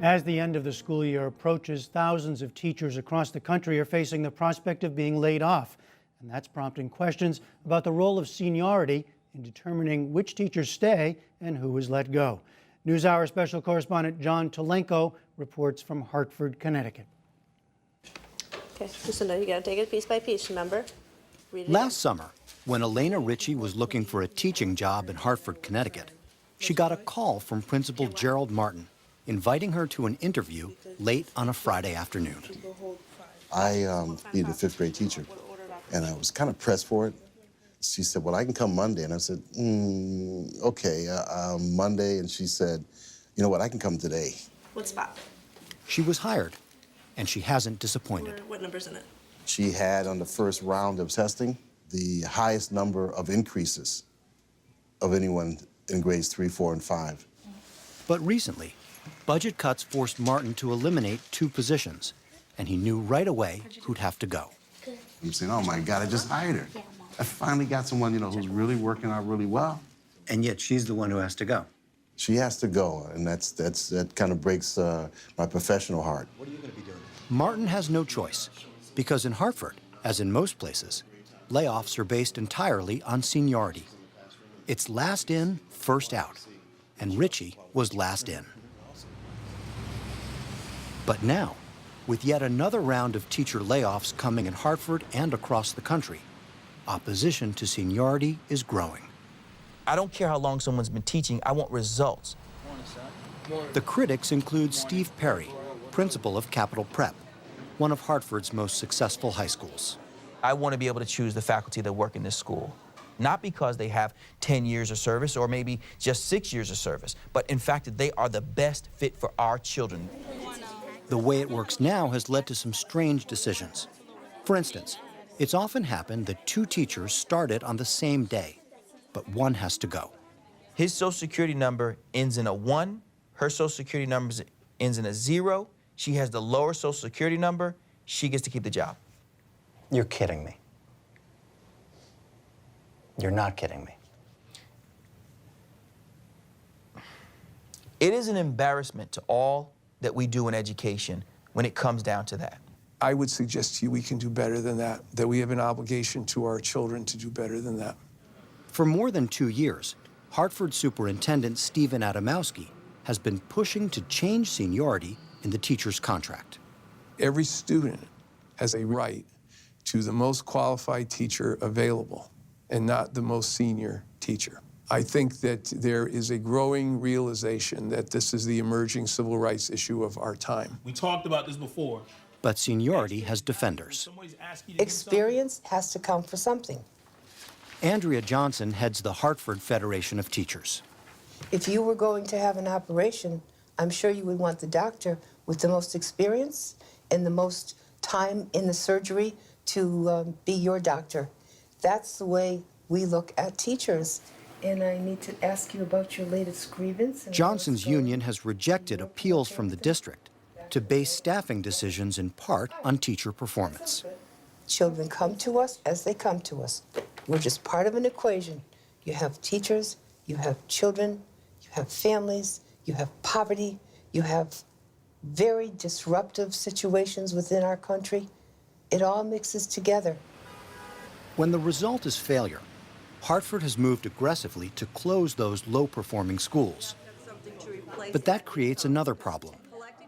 As the end of the school year approaches, thousands of teachers across the country are facing the prospect of being laid off. And that's prompting questions about the role of seniority in determining which teachers stay and who is let go. NewsHour special correspondent John Tolenko reports from Hartford, Connecticut. Okay, Lucinda, you gotta take it piece by piece, remember? Last summer, when Elena Ritchie was looking for a teaching job in Hartford, Connecticut, she got a call from Principal Gerald Martin, inviting her to an interview late on a Friday afternoon. I needed a fifth grade teacher, and I was kind of pressed for it. She said, well, I can come Monday. And I said, okay, Monday. And she said, you know what, I can come today. What spot? She was hired, and she hasn't disappointed. What number's in it? She had, on the first round of testing, the highest number of increases of anyone in grades 3, 4, and 5. But recently, budget cuts forced Martin to eliminate 2 positions, and he knew right away who'd have to go. I'm saying, oh my God, I just hired her. I finally got someone, you know, who's really working out really well. And yet she's the one who has to go. She has to go, and that kind of breaks my professional heart. What are you going to be doing? Martin has no choice, because in Hartford, as in most places, layoffs are based entirely on seniority. It's last in, first out, and Ritchie was last in. But now, with yet another round of teacher layoffs coming in Hartford and across the country, opposition to seniority is growing. I don't care how long someone's been teaching, I want results. The critics include Steve Perry, principal of Capital Prep, one of Hartford's most successful high schools. I want to be able to choose the faculty that work in this school, not because they have 10 years of service or maybe just 6 years of service, but in fact that they are the best fit for our children. The way it works now has led to some strange decisions. For instance, it's often happened that 2 teachers started on the same day, but one has to go. His Social Security number ends in a 1, her Social Security number ends in a 0, she has the lower Social Security number, she gets to keep the job. You're kidding me. You're not kidding me. It is an embarrassment to all that we do in education when it comes down to that. I would suggest to you we can do better than that we have an obligation to our children to do better than that. For more than 2 years, Hartford Superintendent Stephen Adamowski has been pushing to change seniority in the teacher's contract. Every student has a right to the most qualified teacher available and not the most senior teacher. I think that there is a growing realization that this is the emerging civil rights issue of our time. We talked about this before. But seniority has defenders. Experience has to come for something. Andrea Johnson heads the Hartford Federation of Teachers. If you were going to have an operation, I'm sure you would want the doctor with the most experience and the most time in the surgery to be your doctor. That's the way we look at teachers. And I need to ask you about your latest grievance. Johnson's union has rejected appeals from the district to base staffing decisions in part on teacher performance. Children come to us as they come to us. We're just part of an equation. You have teachers, you have children, you have families, you have poverty, you have very disruptive situations within our country. It all mixes together. When the result is failure, Hartford has moved aggressively to close those low-performing schools. But that creates another problem: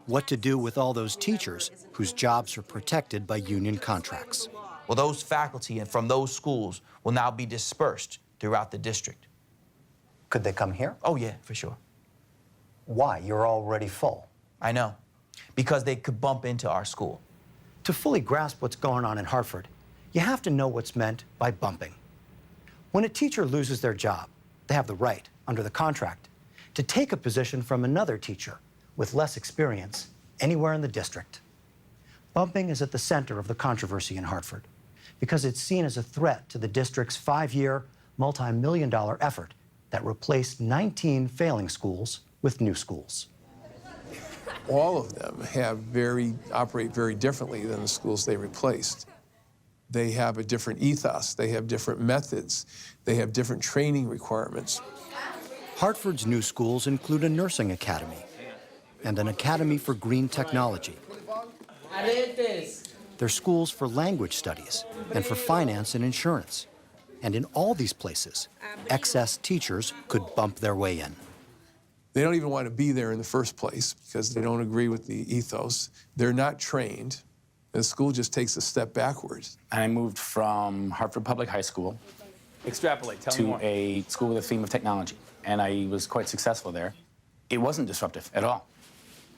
what to do with all those teachers whose jobs are protected by union contracts. Well, those faculty and from those schools will now be dispersed throughout the district. Could they come here? Oh, yeah, for sure. Why? You're already full. I know, because they could bump into our school. To fully grasp what's going on in Hartford, you have to know what's meant by bumping. When a teacher loses their job, they have the right, under the contract, to take a position from another teacher with less experience anywhere in the district. Bumping is at the center of the controversy in Hartford because it's seen as a threat to the district's 5-year, multi-million-dollar effort that replaced 19 failing schools with new schools. All of them operate very differently than the schools they replaced. They have a different ethos. They have different methods. They have different training requirements. Hartford's new schools include a nursing academy and an academy for green technology. They're schools for language studies and for finance and insurance. And in all these places, excess teachers could bump their way in. They don't even want to be there in the first place because they don't agree with the ethos. They're not trained. The school just takes a step backwards. I moved from Hartford Public High School Extrapolate, tell me to more. a school with a theme of technology, and I was quite successful there. It wasn't disruptive at all.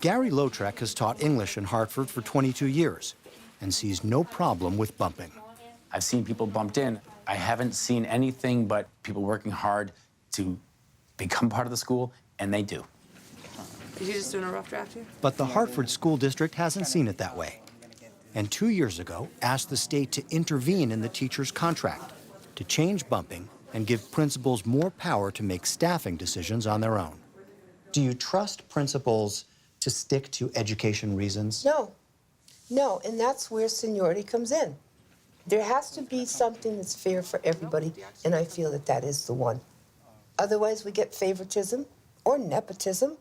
Gary Lautrec has taught English in Hartford for 22 years and sees no problem with bumping. I've seen people bumped in. I haven't seen anything but people working hard to become part of the school, and they do. Did you just doing a rough draft here? But the Hartford School District hasn't seen it that way, and 2 years ago asked the state to intervene in the teacher's contract, to change bumping and give principals more power to make staffing decisions on their own. Do you trust principals to stick to education reasons? No, and that's where seniority comes in. There has to be something that's fair for everybody, and I feel that that is the one. Otherwise, we get favoritism or nepotism,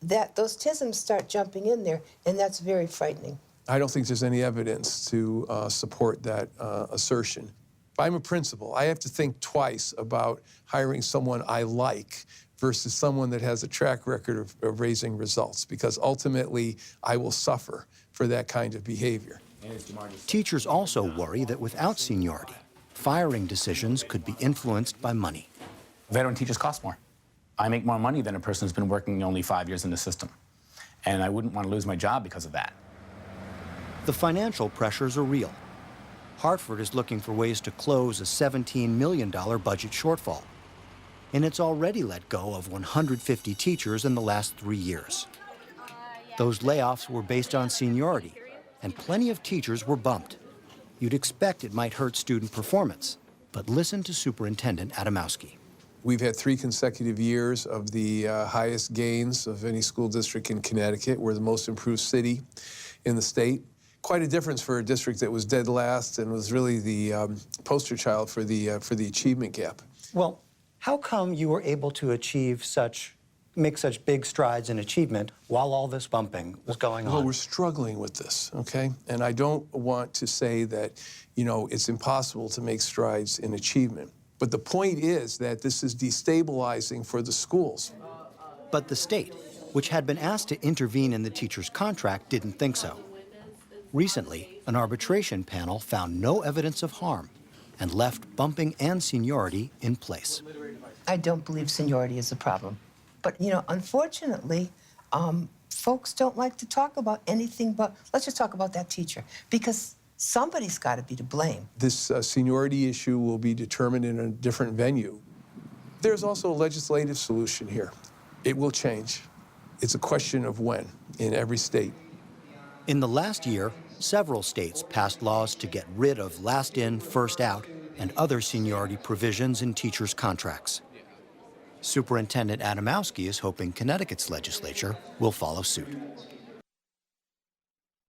that those tisms start jumping in there, and that's very frightening. I don't think there's any evidence to support that assertion. If I'm a principal, I have to think twice about hiring someone I like versus someone that has a track record of raising results, because ultimately I will suffer for that kind of behavior. Teachers also worry that without seniority, firing decisions could be influenced by money. Veteran teachers cost more. I make more money than a person who's been working only 5 years in the system, and I wouldn't want to lose my job because of that. The financial pressures are real. Hartford is looking for ways to close a $17 million budget shortfall, and it's already let go of 150 teachers in the last 3 years. Those layoffs were based on seniority, and plenty of teachers were bumped. You'd expect it might hurt student performance, but listen to Superintendent Adamowski. We've had 3 consecutive years of the highest gains of any school district in Connecticut. We're the most improved city in the state. Quite a difference for a district that was dead last and was really the poster child for the achievement gap. Well, how come you were able to make such big strides in achievement while all this bumping was going on? Well, we're struggling with this, okay? And I don't want to say that, it's impossible to make strides in achievement. But the point is that this is destabilizing for the schools. But the state, which had been asked to intervene in the teacher's contract, didn't think so. Recently, an arbitration panel found no evidence of harm and left bumping and seniority in place. I don't believe seniority is a problem. But, unfortunately, folks don't like to talk about anything but, let's just talk about that teacher, because somebody's got to be to blame. This seniority issue will be determined in a different venue. There's also a legislative solution here. It will change. It's a question of when in every state. In the last year, several states passed laws to get rid of last in, first out, and other seniority provisions in teachers' contracts. Superintendent Adamowski is hoping Connecticut's legislature will follow suit.